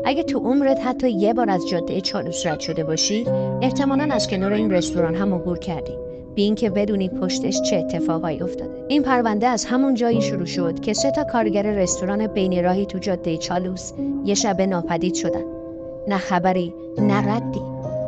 اگه تو عمرت حتی یه بار از جاده چالوس رد شده باشی، احتمالاً از کنار این رستوران هم عبور کردی، بی اینکه بدونی پشتش چه اتفاقایی افتاده. این پرونده از همون جایی شروع شد که 3 کارگر رستوران بین راهی تو جاده چالوس یه شب ناپدید شدن. نه خبری، نه ردی.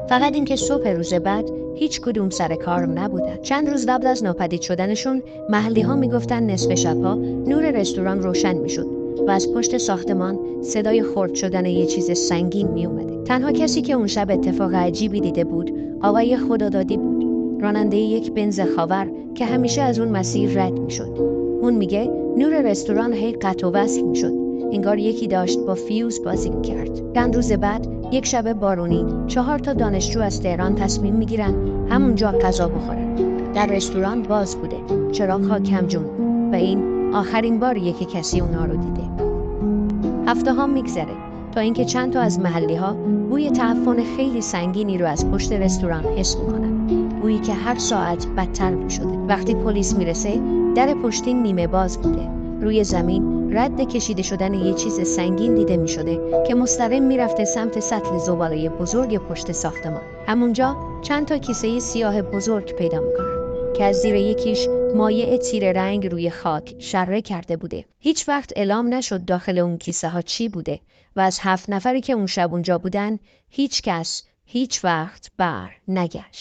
فقط اینکه صبح روز بعد هیچ کدوم سر کار نبودن. چند روز قبل از ناپدید شدنشون محلی‌ها میگفتن نصف شب‌ها نور رستوران روشن میشد و از پشت ساختمان صدای خرد شدن یه چیز سنگین می اومده. تنها کسی که اون شب اتفاق عجیبی دیده بود آقای خدادادی بود، راننده یک بنز خاور که همیشه از اون مسیر رد میشد. اون میگه نور رستوران هی قطع و وصل میشد، انگار یکی داشت با فیوز بازی میکرد. چند روز بعد یک شب بارونی 4 دانشجو از تهران تصمیم میگیرن همونجا غذا بخورن. در رستوران باز بوده، چراغ‌ها کمجون و این آخرین باریه که کسی اونا رو دیده. هفته‌ها میگذره تا اینکه چند تا از محلی‌ها بوی تعفن خیلی سنگینی رو از پشت رستوران حس میکنن. بویی که هر ساعت بدتر میشده. وقتی پلیس میرسه، در پشتین نیمه باز بوده. روی زمین رد کشیده شدن یه چیز سنگین دیده میشده که مستقیم میرفته سمت سطل زباله بزرگ پشت ساختمان. همونجا چند تا کیسه سیاه بزرگ پیدا میکنن که از زیر یکیش مایع تیره رنگ روی خاک شره کرده بوده. هیچ وقت اعلام نشد داخل اون کیسه ها چی بوده و از 7 نفری که اون شب اونجا بودن هیچ کس هیچ وقت بر نگشت.